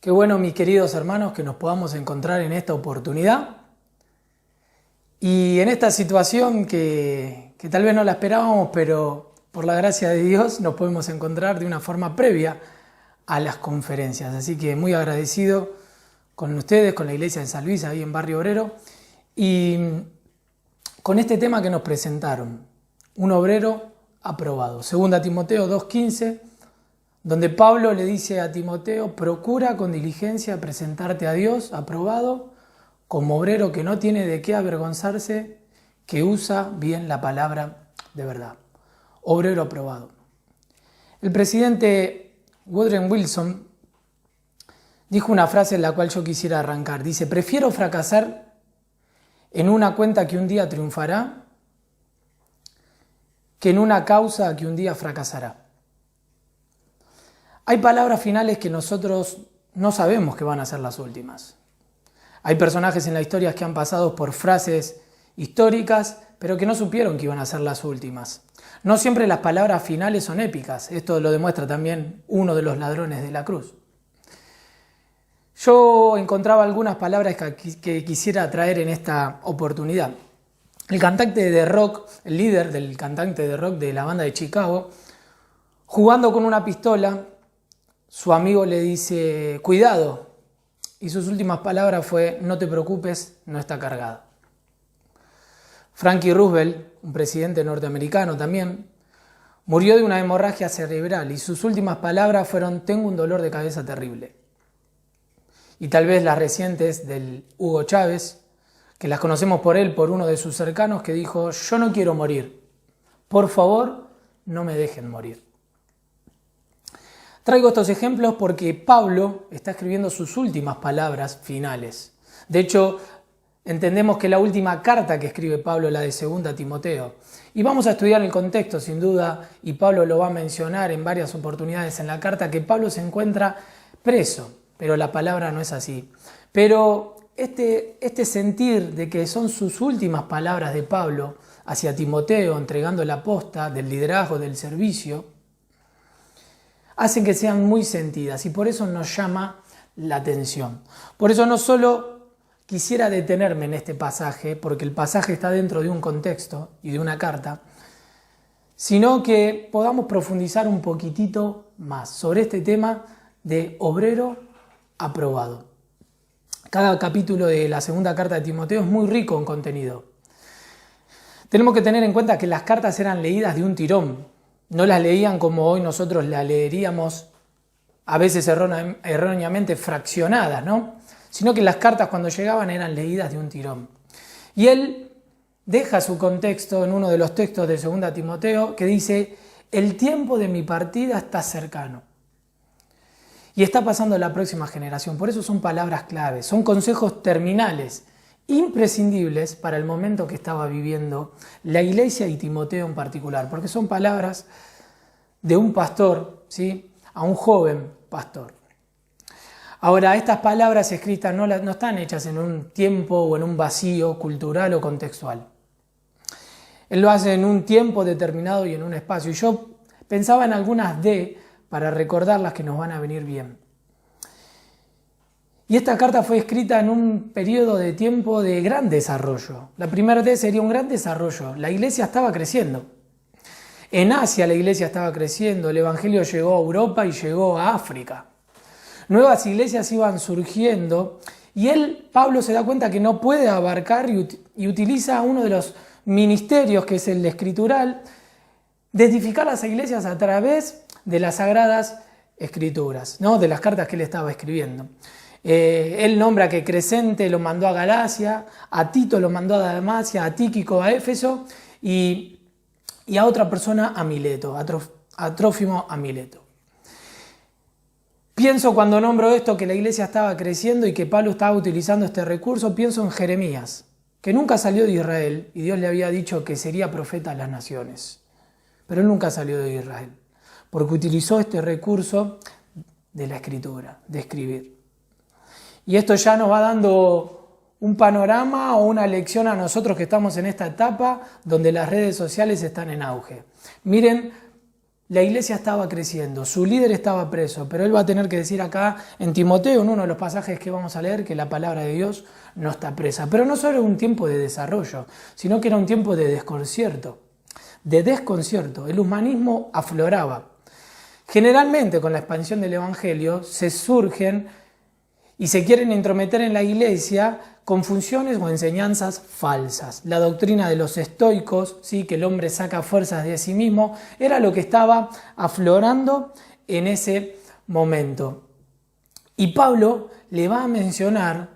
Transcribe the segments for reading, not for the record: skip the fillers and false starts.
Qué bueno, mis queridos hermanos, que nos podamos encontrar en esta oportunidad y en esta situación que tal vez no la esperábamos, pero por la gracia de Dios nos podemos encontrar de una forma previa a las conferencias. Así que muy agradecido con ustedes, con la iglesia de San Luis, ahí en Barrio Obrero, y con este tema que nos presentaron, un obrero aprobado. 2 Timoteo 2:15, donde Pablo le dice a Timoteo: procura con diligencia presentarte a Dios aprobado como obrero que no tiene de qué avergonzarse, que usa bien la palabra de verdad. Obrero aprobado. El presidente Woodrow Wilson dijo una frase en la cual yo quisiera arrancar. Dice: prefiero fracasar en una cuenta que un día triunfará que en una causa que un día fracasará. Hay palabras finales que nosotros no sabemos que van a ser las últimas. Hay personajes en la historia que han pasado por frases históricas, pero que no supieron que iban a ser las últimas. No siempre las palabras finales son épicas. Esto lo demuestra también uno de los ladrones de la cruz. Yo encontraba algunas palabras que quisiera traer en esta oportunidad. El cantante de rock, el líder del cantante de rock de la banda de Chicago, jugando con una pistola, su amigo le dice: cuidado, y sus últimas palabras fue: no te preocupes, no está cargada. Franklin Roosevelt, un presidente norteamericano también, murió de una hemorragia cerebral y sus últimas palabras fueron: tengo un dolor de cabeza terrible. Y tal vez las recientes del Hugo Chávez, que las conocemos por él, por uno de sus cercanos, que dijo: yo no quiero morir, por favor, no me dejen morir. Traigo estos ejemplos porque Pablo está escribiendo sus últimas palabras finales. De hecho, entendemos que la última carta que escribe Pablo es la de 2 Timoteo. Y vamos a estudiar el contexto, sin duda, y Pablo lo va a mencionar en varias oportunidades en la carta, que Pablo se encuentra preso, pero la palabra no es así. Pero este sentir de que son sus últimas palabras de Pablo hacia Timoteo, entregando la posta del liderazgo, del servicio, hacen que sean muy sentidas y por eso nos llama la atención. Por eso no solo quisiera detenerme en este pasaje, porque el pasaje está dentro de un contexto y de una carta, sino que podamos profundizar un poquitito más sobre este tema de obrero aprobado. Cada capítulo de la segunda carta de Timoteo es muy rico en contenido. Tenemos que tener en cuenta que las cartas eran leídas de un tirón. No las leían como hoy nosotros las leeríamos, a veces erróneamente fraccionadas, ¿no? Sino que las cartas cuando llegaban eran leídas de un tirón. Y él deja su contexto en uno de los textos de 2 Timoteo que dice: el tiempo de mi partida está cercano. Y está pasando la próxima generación. Por eso son palabras claves, son consejos terminales, imprescindibles para el momento que estaba viviendo la iglesia y Timoteo en particular, porque son palabras de un pastor, ¿sí?, a un joven pastor. Ahora, estas palabras escritas no están hechas en un tiempo o en un vacío cultural o contextual. Él lo hace en un tiempo determinado y en un espacio. Y yo pensaba en algunas para recordarlas que nos van a venir bien. Y esta carta fue escrita en un periodo de tiempo de gran desarrollo. La primera D sería un gran desarrollo. La iglesia estaba creciendo. En Asia la iglesia estaba creciendo. El evangelio llegó a Europa y llegó a África. Nuevas iglesias iban surgiendo. Y Pablo se da cuenta que no puede abarcar y utiliza uno de los ministerios, que es el escritural, de edificar las iglesias a través de las sagradas escrituras, ¿no?, de las cartas que él estaba escribiendo. Él nombra que Crescente lo mandó a Galacia, a Tito lo mandó a Dalmacia, a Tíquico a Éfeso y a otra persona a Mileto, a Trófimo a Mileto. Pienso cuando nombro esto que la iglesia estaba creciendo y que Pablo estaba utilizando este recurso, pienso en Jeremías, que nunca salió de Israel y Dios le había dicho que sería profeta a las naciones. Pero él nunca salió de Israel, porque utilizó este recurso de la escritura, de escribir. Y esto ya nos va dando un panorama o una lección a nosotros que estamos en esta etapa donde las redes sociales están en auge. Miren la iglesia estaba creciendo, su líder estaba preso, pero él va a tener que decir acá en Timoteo, en uno de los pasajes que vamos a leer, que la palabra de Dios no está presa. Pero no solo era un tiempo de desarrollo, sino que era un tiempo de desconcierto. El humanismo afloraba. Generalmente con la expansión del evangelio se surgen y se quieren intrometer en la iglesia con funciones o enseñanzas falsas. La doctrina de los estoicos, ¿sí?, que el hombre saca fuerzas de sí mismo, era lo que estaba aflorando en ese momento. Y Pablo le va a mencionar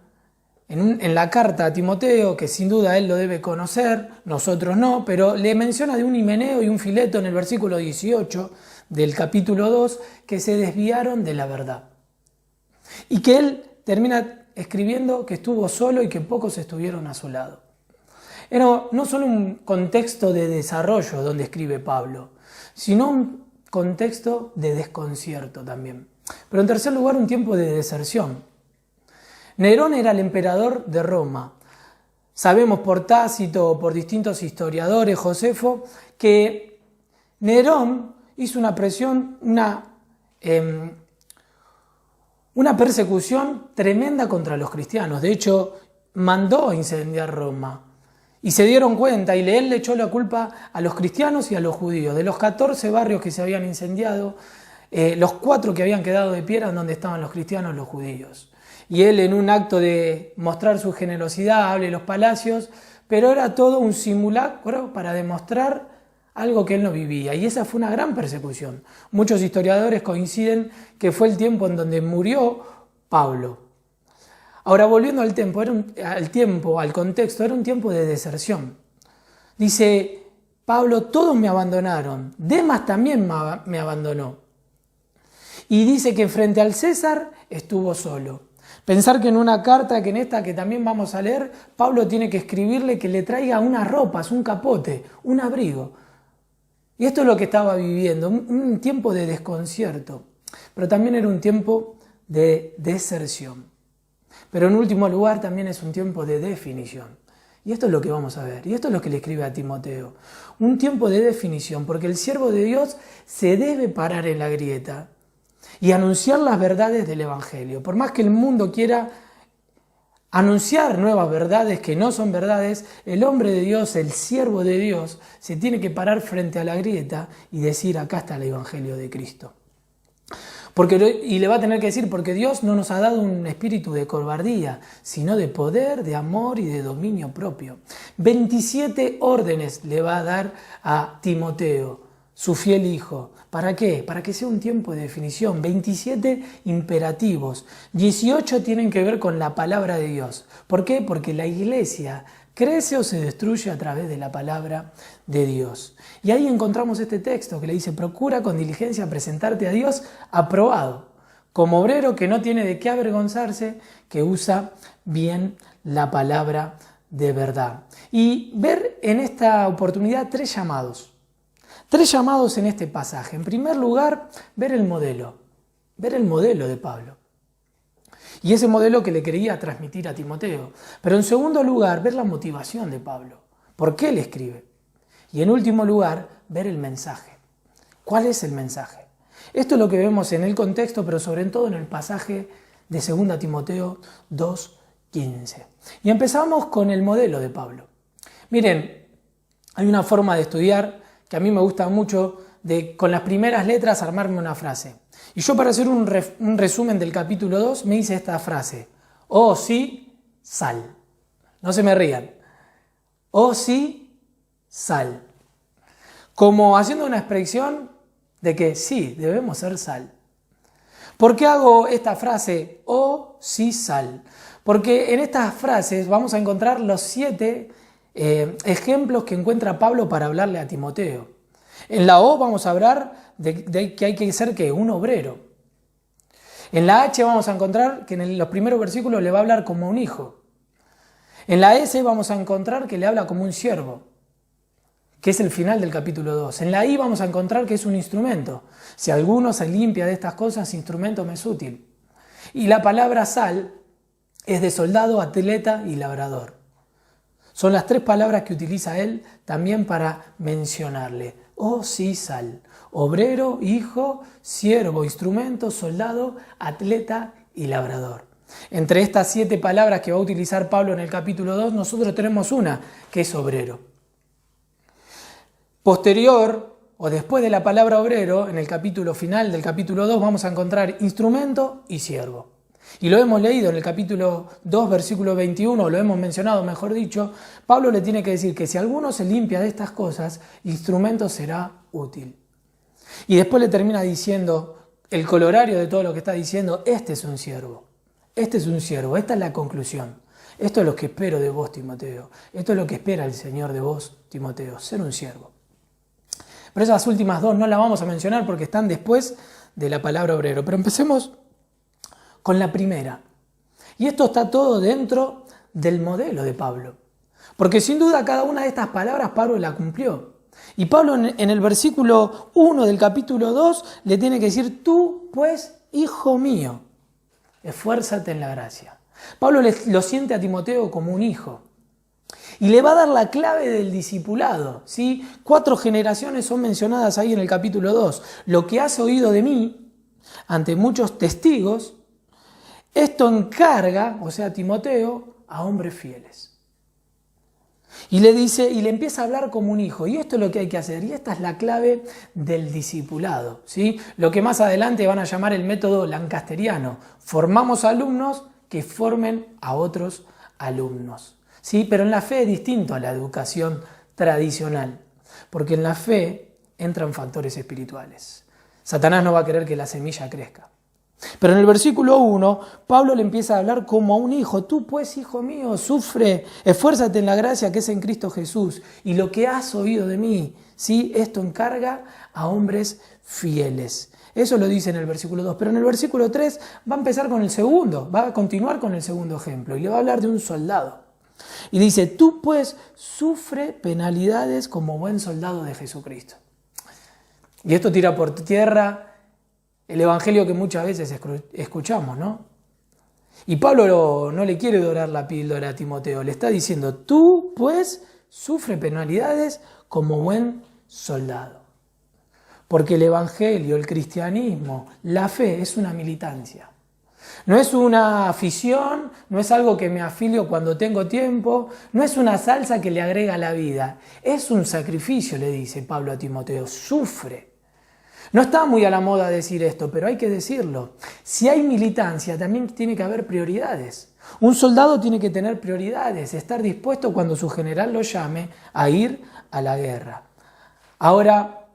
en la carta a Timoteo, que sin duda él lo debe conocer, nosotros no, pero le menciona de un Himeneo y un Fileto en el versículo 18 del capítulo 2, que se desviaron de la verdad. Y que él termina escribiendo que estuvo solo y que pocos estuvieron a su lado. Era no solo un contexto de desarrollo donde escribe Pablo, sino un contexto de desconcierto también. Pero en tercer lugar, un tiempo de deserción. Nerón era el emperador de Roma. Sabemos por Tácito o por distintos historiadores, Josefo, que Nerón hizo una presión, una persecución tremenda contra los cristianos. De hecho, mandó a incendiar Roma. Y se dieron cuenta, y él le echó la culpa a los cristianos y a los judíos. De los 14 barrios que se habían incendiado, los 4 que habían quedado de pie eran donde estaban los cristianos y los judíos. Y él, en un acto de mostrar su generosidad, habla de los palacios, pero era todo un simulacro para demostrar algo que él no vivía, y esa fue una gran persecución. Muchos historiadores coinciden que fue el tiempo en donde murió Pablo. Ahora, volviendo al contexto, era un tiempo de deserción. Dice Pablo, todos me abandonaron, Demas también me abandonó. Y dice que frente al César estuvo solo. Pensar que en una carta, que en esta que también vamos a leer, Pablo tiene que escribirle que le traiga unas ropas, un capote, un abrigo. Y esto es lo que estaba viviendo, un tiempo de desconcierto, pero también era un tiempo de deserción. Pero en último lugar también es un tiempo de definición. Y esto es lo que vamos a ver, y esto es lo que le escribe a Timoteo. Un tiempo de definición, porque el siervo de Dios se debe parar en la grieta y anunciar las verdades del Evangelio. Por más que el mundo quiera anunciar nuevas verdades que no son verdades, el hombre de Dios, el siervo de Dios, se tiene que parar frente a la grieta y decir, acá está el Evangelio de Cristo. Y le va a tener que decir, porque Dios no nos ha dado un espíritu de cobardía, sino de poder, de amor y de dominio propio. 27 órdenes le va a dar a Timoteo, su fiel hijo. ¿Para qué? Para que sea un tiempo de definición. 27 imperativos. 18 tienen que ver con la palabra de Dios. ¿Por qué? Porque la iglesia crece o se destruye a través de la palabra de Dios. Y ahí encontramos este texto que le dice, procura con diligencia presentarte a Dios aprobado, como obrero que no tiene de qué avergonzarse, que usa bien la palabra de verdad. Y ver en esta oportunidad 3 llamados. 3 llamados en este pasaje. En primer lugar, ver el modelo de Pablo. Y ese modelo que le quería transmitir a Timoteo. Pero en segundo lugar, ver la motivación de Pablo. ¿Por qué le escribe? Y en último lugar, ver el mensaje. ¿Cuál es el mensaje? Esto es lo que vemos en el contexto, pero sobre todo en el pasaje de 2 Timoteo 2:15. Y empezamos con el modelo de Pablo. Miren, hay una forma de estudiar que a mí me gusta mucho, de con las primeras letras armarme una frase. Y yo, para hacer un resumen del capítulo 2, me hice esta frase: oh sí, sal. No se me rían. Oh sí, sal. Como haciendo una expresión de que sí, debemos ser sal. ¿Por qué hago esta frase? Oh sí, sal. Porque en estas frases vamos a encontrar los 7 ejemplos que encuentra Pablo para hablarle a Timoteo. En la O vamos a hablar de que hay que ser un obrero. En la H vamos a encontrar que en los primeros versículos le va a hablar como un hijo. En la S vamos a encontrar que le habla como un siervo, que es el final del capítulo 2. En la I vamos a encontrar que es un instrumento. Si alguno se limpia de estas cosas, instrumento me es útil. Y la palabra sal es de soldado, atleta y labrador. Son las 3 palabras que utiliza él también para mencionarle. Sisal, obrero, hijo, siervo, instrumento, soldado, atleta y labrador. Entre estas 7 palabras que va a utilizar Pablo en el capítulo 2, nosotros tenemos una, que es obrero. Posterior, o después de la palabra obrero, en el capítulo final del capítulo 2, vamos a encontrar instrumento y siervo. Y lo hemos leído en el capítulo 2, versículo 21, lo hemos mencionado, mejor dicho, Pablo le tiene que decir que si alguno se limpia de estas cosas, instrumento será útil. Y después le termina diciendo, el colorario de todo lo que está diciendo, este es un siervo, esta es la conclusión. Esto es lo que espero de vos, Timoteo. Esto es lo que espera el Señor de vos, Timoteo, ser un siervo. Pero esas últimas 2 no las vamos a mencionar porque están después de la palabra obrero. Pero empecemos con la primera. Y esto está todo dentro del modelo de Pablo. Porque sin duda cada una de estas palabras Pablo la cumplió. Y Pablo en el versículo 1 del capítulo 2 le tiene que decir, tú pues, hijo mío, esfuérzate en la gracia. Pablo lo siente a Timoteo como un hijo. Y le va a dar la clave del discipulado, ¿sí? 4 generaciones son mencionadas ahí en el capítulo 2. Lo que has oído de mí, ante muchos testigos, esto encarga, o sea, Timoteo, a hombres fieles. Y le dice, y le empieza a hablar como un hijo. Y esto es lo que hay que hacer. Y esta es la clave del discipulado, ¿sí? Lo que más adelante van a llamar el método lancasteriano. Formamos alumnos que formen a otros alumnos. Sí, pero en la fe es distinto a la educación tradicional, porque en la fe entran factores espirituales. Satanás no va a querer que la semilla crezca. Pero en el versículo 1, Pablo le empieza a hablar como a un hijo. Tú pues, hijo mío, sufre, esfuérzate en la gracia que es en Cristo Jesús. Y lo que has oído de mí, ¿sí? Esto encarga a hombres fieles. Eso lo dice en el versículo 2. Pero en el versículo 3 va a empezar con el segundo, va a continuar con el segundo ejemplo. Y le va a hablar de un soldado. Y dice, tú pues sufre penalidades como buen soldado de Jesucristo. Y esto tira por tierra el evangelio que muchas veces escuchamos, ¿no? Y Pablo no le quiere dorar la píldora a Timoteo, le está diciendo, tú pues sufre penalidades como buen soldado. Porque el evangelio, el cristianismo, la fe es una militancia. No es una afición, no es algo que me afilio cuando tengo tiempo, no es una salsa que le agrega a la vida. Es un sacrificio, le dice Pablo a Timoteo, sufre. No está muy a la moda decir esto, pero hay que decirlo. Si hay militancia, también tiene que haber prioridades. Un soldado tiene que tener prioridades, estar dispuesto cuando su general lo llame a ir a la guerra. Ahora,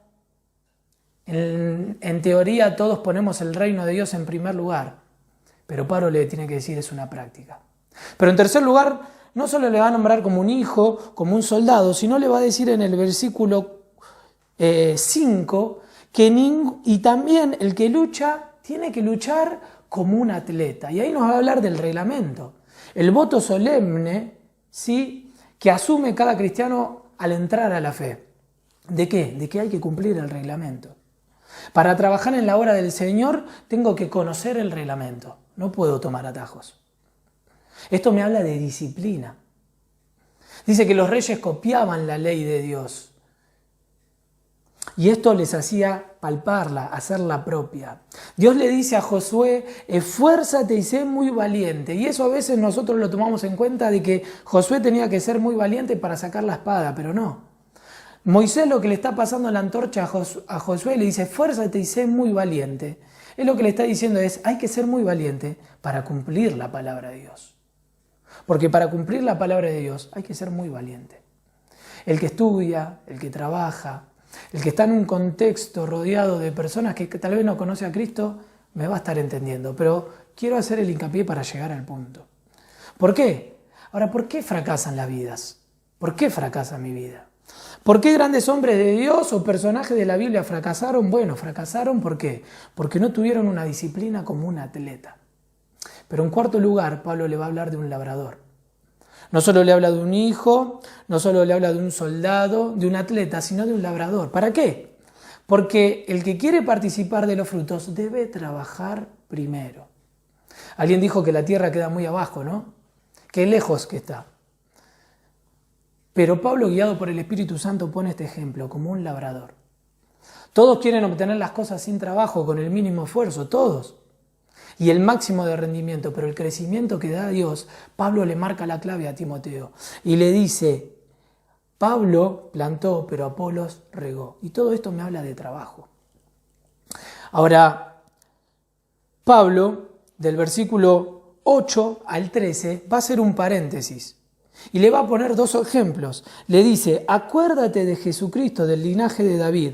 en teoría todos ponemos el reino de Dios en primer lugar. Pero Pablo le tiene que decir es una práctica. Pero en tercer lugar, no solo le va a nombrar como un hijo, como un soldado, sino le va a decir en el versículo 5 y también el que lucha tiene que luchar como un atleta. Y ahí nos va a hablar del reglamento. El voto solemne, ¿sí?, que asume cada cristiano al entrar a la fe. ¿De qué? De que hay que cumplir el reglamento. Para trabajar en la obra del Señor tengo que conocer el reglamento. No puedo tomar atajos. Esto me habla de disciplina. Dice que los reyes copiaban la ley de Dios. Y esto les hacía palparla, hacerla propia. Dios le dice a Josué, esfuérzate y sé muy valiente. Y eso a veces nosotros lo tomamos en cuenta de que Josué tenía que ser muy valiente para sacar la espada, pero no. Moisés lo que le está pasando la antorcha a Josué le dice, esfuérzate y sé muy valiente. Él lo que le está diciendo es, hay que ser muy valiente para cumplir la palabra de Dios. Porque para cumplir la palabra de Dios hay que ser muy valiente. El que estudia, el que trabaja, el que está en un contexto rodeado de personas que tal vez no conoce a Cristo, me va a estar entendiendo. Pero quiero hacer el hincapié para llegar al punto. ¿Por qué? Ahora, ¿por qué fracasan las vidas? ¿Por qué fracasa mi vida? ¿Por qué grandes hombres de Dios o personajes de la Biblia fracasaron? Bueno, fracasaron ¿por qué? Porque no tuvieron una disciplina como un atleta. Pero en cuarto lugar, Pablo le va a hablar de un labrador. No solo le habla de un hijo, no solo le habla de un soldado, de un atleta, sino de un labrador. ¿Para qué? Porque el que quiere participar de los frutos debe trabajar primero. Alguien dijo que la tierra queda muy abajo, ¿no? Qué lejos que está. Pero Pablo, guiado por el Espíritu Santo, pone este ejemplo como un labrador. Todos quieren obtener las cosas sin trabajo, con el mínimo esfuerzo, todos. Y el máximo de rendimiento, pero el crecimiento que da Dios, Pablo le marca la clave a Timoteo y le dice, Pablo plantó, pero Apolos regó. Y todo esto me habla de trabajo. Ahora, Pablo, del versículo 8 al 13, va a hacer un paréntesis y le va a poner dos ejemplos. Le dice, acuérdate de Jesucristo, del linaje de David,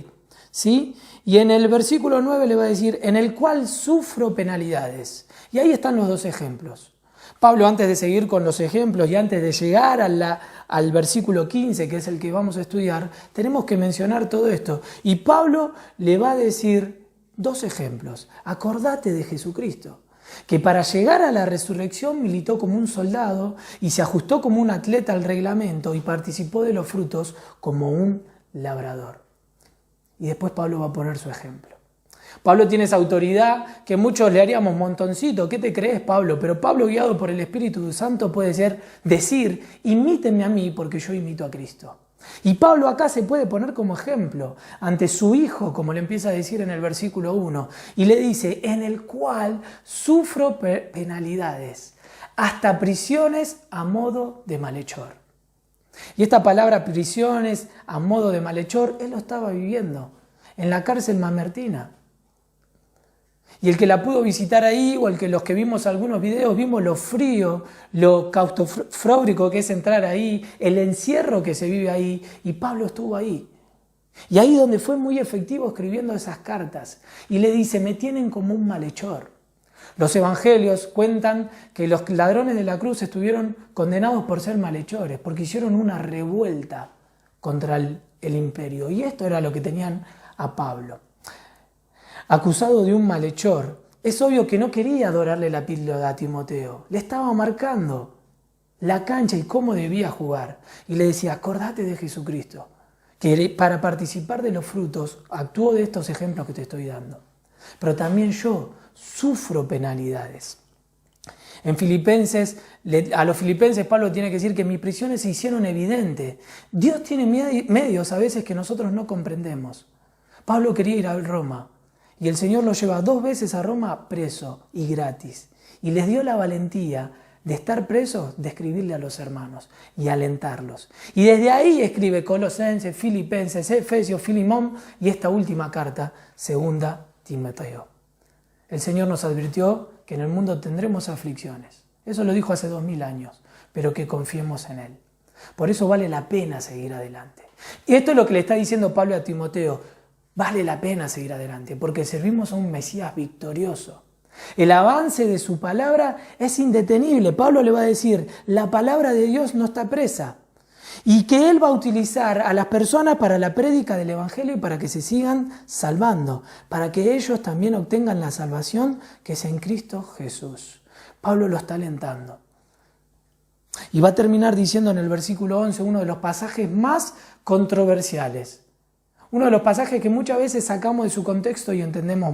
¿sí? Y en el versículo 9 le va a decir, en el cual sufro penalidades. Y ahí están los dos ejemplos. Pablo, antes de seguir con los ejemplos y antes de llegar al versículo 15, que es el que vamos a estudiar, tenemos que mencionar todo esto. Y Pablo le va a decir dos ejemplos. Acordate de Jesucristo, que para llegar a la resurrección militó como un soldado y se ajustó como un atleta al reglamento y participó de los frutos como un labrador. Y después Pablo va a poner su ejemplo. Pablo tiene esa autoridad que muchos le haríamos montoncito. ¿Qué te crees, Pablo? Pero Pablo, guiado por el Espíritu Santo, puede decir, imítenme a mí porque yo imito a Cristo. Y Pablo acá se puede poner como ejemplo ante su hijo, como le empieza a decir en el versículo 1, y le dice, en el cual sufro penalidades, hasta prisiones a modo de malhechor. Y esta palabra prisiones a modo de malhechor, él lo estaba viviendo en la cárcel mamertina. Y el que la pudo visitar ahí, o los que vimos algunos videos, vimos lo frío, lo claustrofóbico que es entrar ahí, el encierro que se vive ahí, y Pablo estuvo ahí. Y ahí donde fue muy efectivo escribiendo esas cartas. Y le dice, me tienen como un malhechor. Los evangelios cuentan que los ladrones de la cruz estuvieron condenados por ser malhechores, porque hicieron una revuelta contra el imperio. Y esto era lo que tenían a Pablo. Acusado de un malhechor, es obvio que no quería dorarle la píldora a Timoteo. Le estaba marcando la cancha y cómo debía jugar. Y le decía, acordate de Jesucristo, que para participar de los frutos actúo de estos ejemplos que te estoy dando. Pero también yo sufro penalidades. A los filipenses Pablo tiene que decir que mis prisiones se hicieron evidentes. Dios tiene medios a veces que nosotros no comprendemos. Pablo quería ir a Roma y el Señor lo lleva 2 veces a Roma preso y gratis. Y les dio la valentía de estar presos, de escribirle a los hermanos y alentarlos. Y desde ahí escribe Colosenses, Filipenses, Efesios, Filemón y esta última carta, 2 Timoteo. El Señor nos advirtió que en el mundo tendremos aflicciones. Eso lo dijo hace 2000 años, pero que confiemos en Él. Por eso vale la pena seguir adelante. Y esto es lo que le está diciendo Pablo a Timoteo. Vale la pena seguir adelante, porque servimos a un Mesías victorioso. El avance de su palabra es indetenible. Pablo le va a decir, la palabra de Dios no está presa. Y que Él va a utilizar a las personas para la prédica del Evangelio y para que se sigan salvando, para que ellos también obtengan la salvación que es en Cristo Jesús. Pablo lo está alentando. Y va a terminar diciendo en el versículo 11 uno de los pasajes más controversiales. Uno de los pasajes que muchas veces sacamos de su contexto y entendemos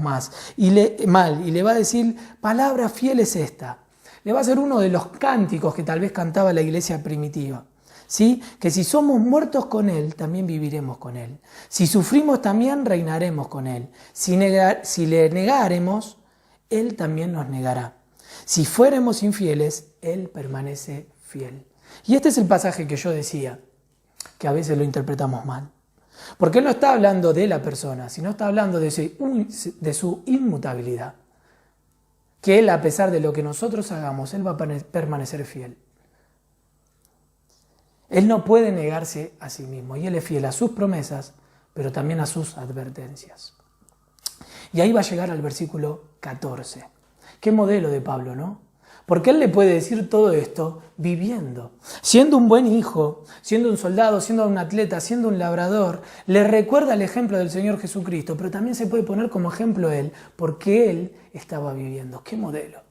y le va a decir, palabra fiel es esta. Le va a ser uno de los cánticos que tal vez cantaba la iglesia primitiva. ¿Sí? Que si somos muertos con Él, también viviremos con Él. Si sufrimos, también reinaremos con Él. Si le negaremos, Él también nos negará. Si fuéramos infieles, Él permanece fiel. Y este es el pasaje que yo decía, que a veces lo interpretamos mal. Porque Él no está hablando de la persona, sino está hablando de su inmutabilidad. Que Él, a pesar de lo que nosotros hagamos, Él va a permanecer fiel. Él no puede negarse a sí mismo y Él es fiel a sus promesas, pero también a sus advertencias. Y ahí va a llegar al versículo 14. Qué modelo de Pablo, ¿no? Porque Él le puede decir todo esto viviendo. Siendo un buen hijo, siendo un soldado, siendo un atleta, siendo un labrador, le recuerda el ejemplo del Señor Jesucristo, pero también se puede poner como ejemplo Él, porque Él estaba viviendo. ¡Qué modelo!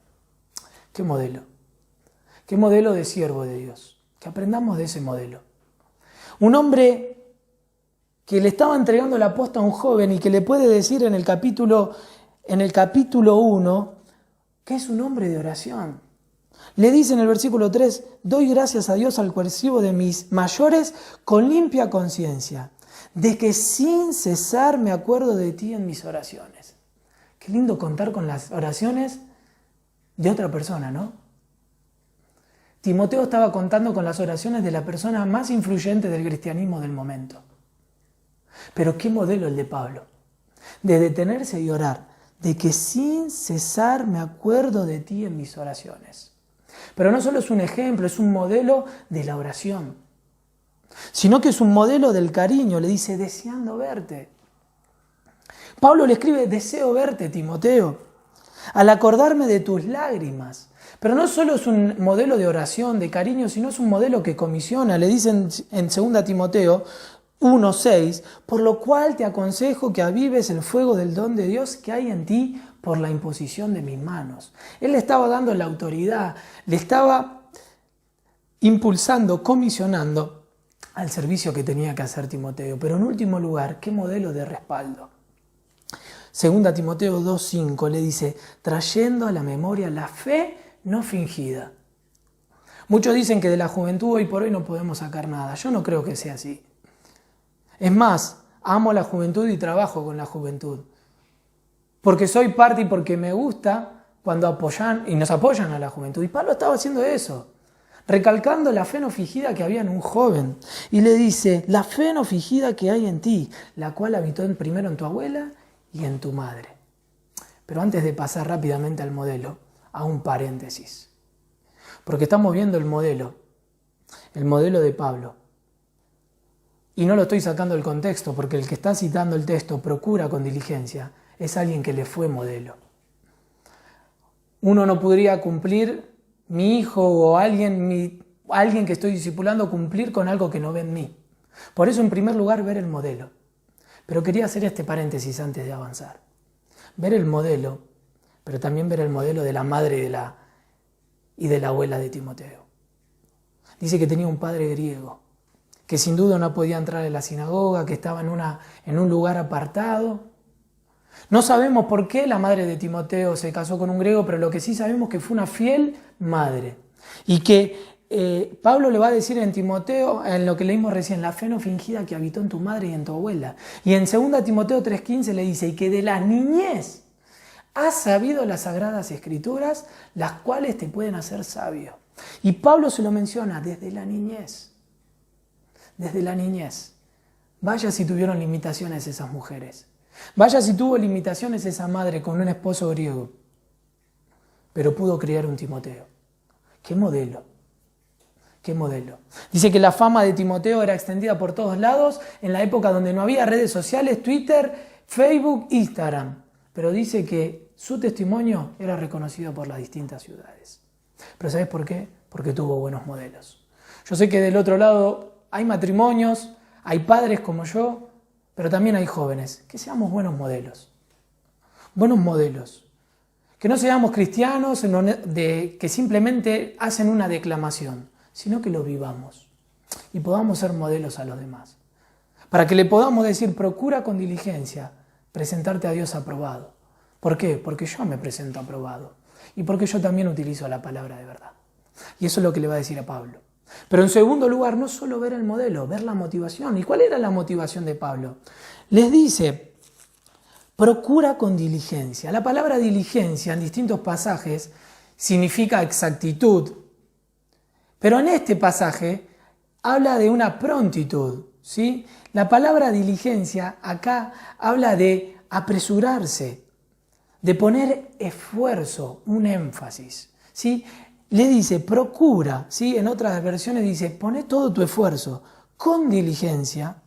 ¡Qué modelo! ¡Qué modelo de siervo de Dios! Que aprendamos de ese modelo. Un hombre que le estaba entregando la posta a un joven y que le puede decir en el capítulo 1 que es un hombre de oración. Le dice en el versículo 3, doy gracias a Dios al cual sirvo de mis mayores con limpia conciencia, de que sin cesar me acuerdo de ti en mis oraciones. Qué lindo contar con las oraciones de otra persona, ¿no? Timoteo estaba contando con las oraciones de la persona más influyente del cristianismo del momento. Pero qué modelo el de Pablo, de detenerse y orar, de que sin cesar me acuerdo de ti en mis oraciones. Pero no solo es un ejemplo, es un modelo de la oración, sino que es un modelo del cariño. Le dice, deseando verte. Pablo le escribe, deseo verte, Timoteo, al acordarme de tus lágrimas. Pero no solo es un modelo de oración, de cariño, sino es un modelo que comisiona. Le dicen en 2 Timoteo 1:6, por lo cual te aconsejo que avives el fuego del don de Dios que hay en ti por la imposición de mis manos. Él le estaba dando la autoridad, le estaba impulsando, comisionando al servicio que tenía que hacer Timoteo. Pero en último lugar, ¿qué modelo de respaldo? 2 Timoteo 2:5 le dice, trayendo a la memoria la fe no fingida. Muchos dicen que de la juventud hoy por hoy no podemos sacar nada. Yo no creo que sea así. Es más, amo la juventud y trabajo con la juventud. Porque soy parte y porque me gusta cuando apoyan y nos apoyan a la juventud. Y Pablo estaba haciendo eso, recalcando la fe no fingida que había en un joven. Y le dice, la fe no fingida que hay en ti, la cual habitó primero en tu abuela y en tu madre. Pero antes de pasar rápidamente al modelo, a un paréntesis. Porque estamos viendo el modelo de Pablo. Y no lo estoy sacando del contexto, porque el que está citando el texto, procura con diligencia, es alguien que le fue modelo. Uno no podría cumplir, mi hijo o alguien que estoy discipulando, cumplir con algo que no ve en mí. Por eso, en primer lugar, ver el modelo. Pero quería hacer este paréntesis antes de avanzar. Ver el modelo, pero también ver el modelo de la madre y de la abuela de Timoteo. Dice que tenía un padre griego, que sin duda no podía entrar en la sinagoga, que estaba en un lugar apartado. No sabemos por qué la madre de Timoteo se casó con un griego, pero lo que sí sabemos es que fue una fiel madre. Y que Pablo le va a decir en Timoteo, en lo que leímos recién, la fe no fingida que habitó en tu madre y en tu abuela. Y en 2 Timoteo 3:15 le dice, y que de la niñez has sabido las sagradas escrituras, las cuales te pueden hacer sabio. Y Pablo se lo menciona desde la niñez. Desde la niñez. Vaya si tuvieron limitaciones esas mujeres. Vaya si tuvo limitaciones esa madre con un esposo griego. Pero pudo criar un Timoteo. ¡Qué modelo! ¡Qué modelo! Dice que la fama de Timoteo era extendida por todos lados en la época donde no había redes sociales, Twitter, Facebook, Instagram. Pero dice que su testimonio era reconocido por las distintas ciudades. ¿Pero sabes por qué? Porque tuvo buenos modelos. Yo sé que del otro lado hay matrimonios, hay padres como yo, pero también hay jóvenes. Que seamos buenos modelos. Buenos modelos. Que no seamos cristianos que simplemente hacen una declamación, sino que lo vivamos y podamos ser modelos a los demás. Para que le podamos decir, procura con diligencia presentarte a Dios aprobado. ¿Por qué? Porque yo me presento aprobado y porque yo también utilizo la palabra de verdad. Y eso es lo que le va a decir a Pablo. Pero en segundo lugar, no solo ver el modelo, ver la motivación. ¿Y cuál era la motivación de Pablo? Les dice, procura con diligencia. La palabra diligencia en distintos pasajes significa exactitud. Pero en este pasaje habla de una prontitud, ¿sí? La palabra diligencia acá habla de apresurarse, de poner esfuerzo, un énfasis, ¿sí? Le dice, procura, ¿sí? En otras versiones dice, pone todo tu esfuerzo con diligencia,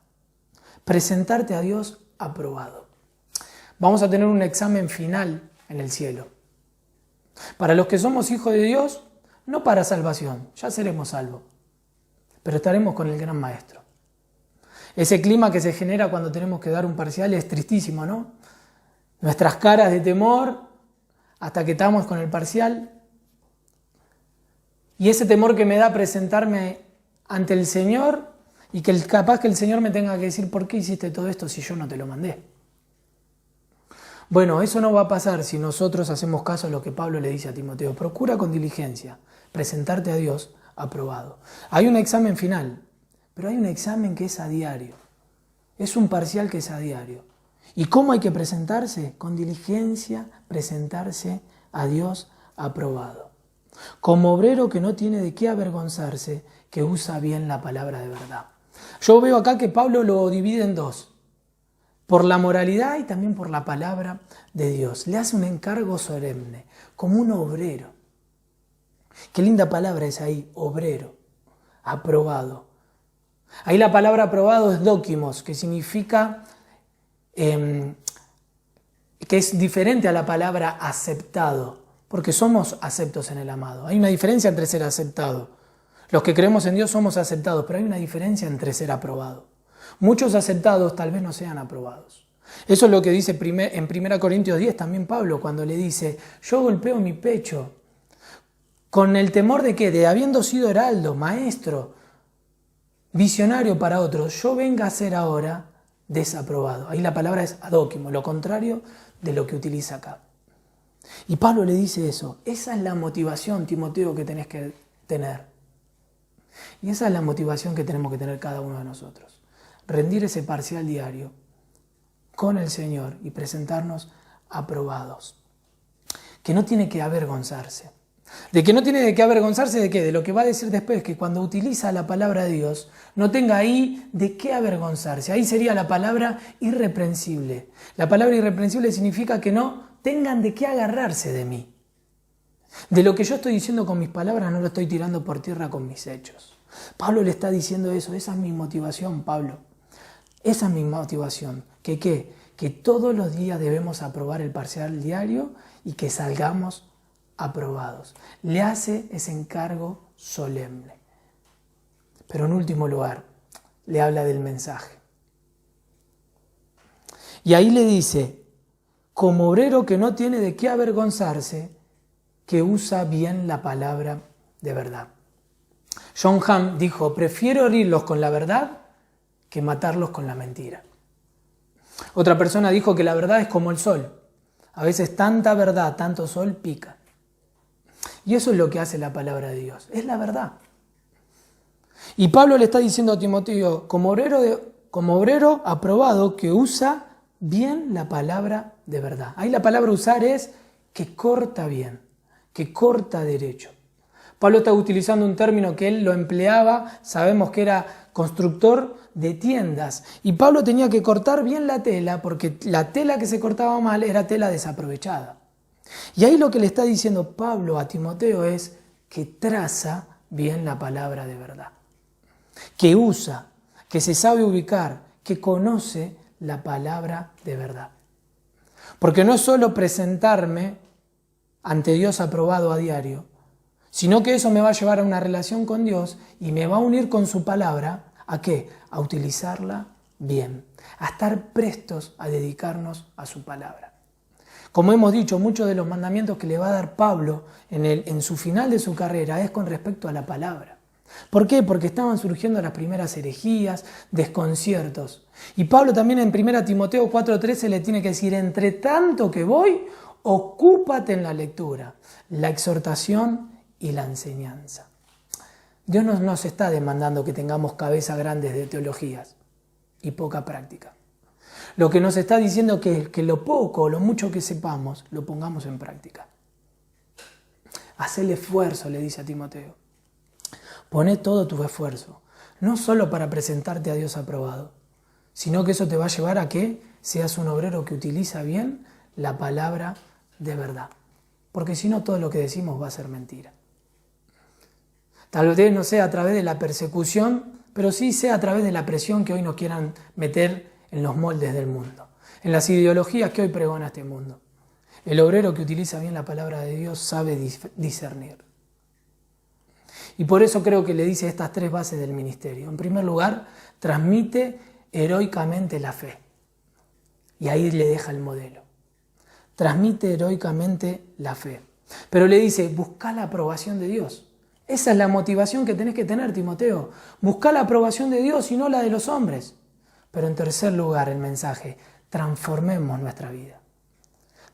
presentarte a Dios aprobado. Vamos a tener un examen final en el cielo. Para los que somos hijos de Dios, no para salvación, ya seremos salvos, pero estaremos con el gran maestro. Ese clima que se genera cuando tenemos que dar un parcial es tristísimo, ¿no? Nuestras caras de temor hasta que estamos con el parcial. Y ese temor que me da presentarme ante el Señor y que capaz que el Señor me tenga que decir, ¿por qué hiciste todo esto si yo no te lo mandé? Bueno, eso no va a pasar si nosotros hacemos caso a lo que Pablo le dice a Timoteo. Procura con diligencia presentarte a Dios aprobado. Hay un examen final, pero hay un examen que es a diario. Es un parcial que es a diario. ¿Y cómo hay que presentarse? Con diligencia, presentarse a Dios aprobado. Como obrero que no tiene de qué avergonzarse, que usa bien la palabra de verdad. Yo veo acá que Pablo lo divide en dos. Por la moralidad y también por la palabra de Dios. Le hace un encargo solemne, como un obrero. Qué linda palabra es ahí, obrero, aprobado. Ahí la palabra aprobado es dókimos, que significa que es diferente a la palabra aceptado, porque somos aceptos en el amado. Hay una diferencia entre ser aceptado. Los que creemos en Dios somos aceptados, pero hay una diferencia entre ser aprobado. Muchos aceptados tal vez no sean aprobados. Eso es lo que dice en 1 Corintios 10 también Pablo, cuando le dice, yo golpeo mi pecho con el temor de que, de habiendo sido heraldo, maestro, visionario para otros, yo venga a ser ahora desaprobado. Ahí la palabra es adóquimo, lo contrario de lo que utiliza acá. Y Pablo le dice eso. Esa es la motivación, Timoteo, que tenés que tener. Y esa es la motivación que tenemos que tener cada uno de nosotros. Rendir ese parcial diario con el Señor y presentarnos aprobados. Que no tiene que avergonzarse. ¿De que no tiene de qué avergonzarse? ¿De qué? De lo que va a decir después, que cuando utiliza la palabra de Dios, no tenga ahí de qué avergonzarse. Ahí sería la palabra irreprensible. La palabra irreprensible significa que no tengan de qué agarrarse de mí. De lo que yo estoy diciendo con mis palabras no lo estoy tirando por tierra con mis hechos. Pablo le está diciendo eso. Esa es mi motivación, Pablo. Esa es mi motivación. ¿Que qué? Que todos los días debemos aprobar el parcial diario y que salgamos aprobados. Le hace ese encargo solemne. Pero en último lugar, le habla del mensaje. Y ahí le dice, como obrero que no tiene de qué avergonzarse, que usa bien la palabra de verdad. John Hamm dijo, prefiero herirlos con la verdad que matarlos con la mentira. Otra persona dijo que la verdad es como el sol. A veces tanta verdad, tanto sol pica. Y eso es lo que hace la palabra de Dios. Es la verdad. Y Pablo le está diciendo a Timoteo, como obrero aprobado que usa bien la palabra de verdad. Ahí la palabra usar es que corta bien, que corta derecho. Pablo está utilizando un término que él lo empleaba, sabemos que era constructor de tiendas. Y Pablo tenía que cortar bien la tela porque la tela que se cortaba mal era tela desaprovechada. Y ahí lo que le está diciendo Pablo a Timoteo es que traza bien la palabra de verdad. Que usa, que se sabe ubicar, que conoce la palabra de verdad. Porque no es solo presentarme ante Dios aprobado a diario, sino que eso me va a llevar a una relación con Dios y me va a unir con su palabra. ¿A qué? A utilizarla bien, a estar prestos a dedicarnos a su palabra. Como hemos dicho, muchos de los mandamientos que le va a dar Pablo en su final de su carrera es con respecto a la palabra. ¿Por qué? Porque estaban surgiendo las primeras herejías, desconciertos. Y Pablo también en 1 Timoteo 4:13 le tiene que decir, entre tanto que voy, ocúpate en la lectura, la exhortación y la enseñanza. Dios no nos está demandando que tengamos cabezas grandes de teologías y poca práctica. Lo que nos está diciendo es que lo poco o lo mucho que sepamos lo pongamos en práctica. Haz el esfuerzo, le dice a Timoteo. Poné todo tu esfuerzo, no solo para presentarte a Dios aprobado, sino que eso te va a llevar a que seas un obrero que utiliza bien la palabra de verdad. Porque si no, todo lo que decimos va a ser mentira. Tal vez no sea a través de la persecución, pero sí sea a través de la presión que hoy nos quieran meter en los moldes del mundo, en las ideologías que hoy pregona este mundo. El obrero que utiliza bien la palabra de Dios sabe discernir. Y por eso creo que le dice estas tres bases del ministerio. En primer lugar, transmite heroicamente la fe. Y ahí le deja el modelo. Transmite heroicamente la fe. Pero le dice, busca la aprobación de Dios. Esa es la motivación que tenés que tener, Timoteo. Busca la aprobación de Dios y no la de los hombres. Pero en tercer lugar, el mensaje, transformemos nuestra vida.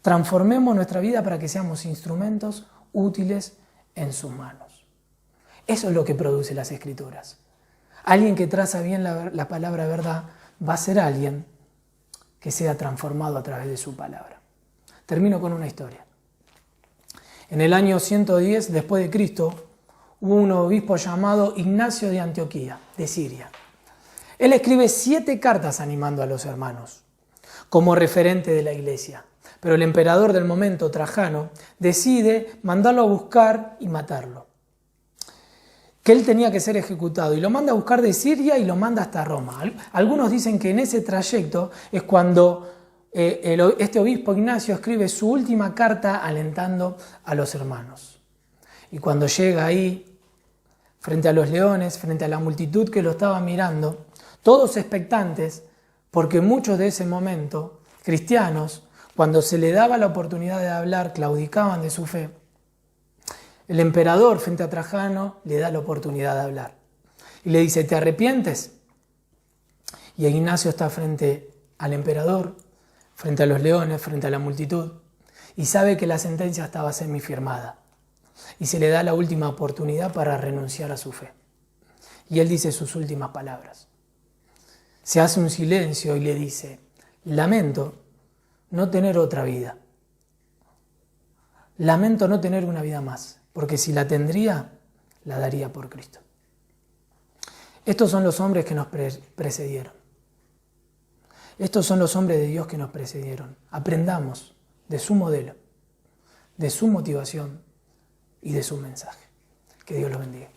Transformemos nuestra vida para que seamos instrumentos útiles en sus manos. Eso es lo que produce las Escrituras. Alguien que traza bien la palabra verdad va a ser alguien que sea transformado a través de su palabra. Termino con una historia. En el año 110 después de Cristo hubo un obispo llamado Ignacio de Antioquía, de Siria. Él escribe 7 cartas animando a los hermanos como referente de la iglesia. Pero el emperador del momento, Trajano, decide mandarlo a buscar y matarlo. Que él tenía que ser ejecutado y lo manda a buscar de Siria y lo manda hasta Roma. Algunos dicen que en ese trayecto es cuando este obispo Ignacio escribe su última carta alentando a los hermanos. Y cuando llega ahí, frente a los leones, frente a la multitud que lo estaba mirando, todos expectantes, porque muchos de ese momento, cristianos, cuando se le daba la oportunidad de hablar, claudicaban de su fe. El emperador, frente a Trajano, le da la oportunidad de hablar. Y le dice, ¿te arrepientes? Y Ignacio está frente al emperador, frente a los leones, frente a la multitud, y sabe que la sentencia estaba semifirmada. Y se le da la última oportunidad para renunciar a su fe. Y él dice sus últimas palabras. Se hace un silencio y le dice, lamento no tener otra vida. Lamento no tener una vida más, porque si la tendría, la daría por Cristo. Estos son los hombres que nos precedieron. Estos son los hombres de Dios que nos precedieron. Aprendamos de su modelo, de su motivación y de su mensaje. Que Dios los bendiga.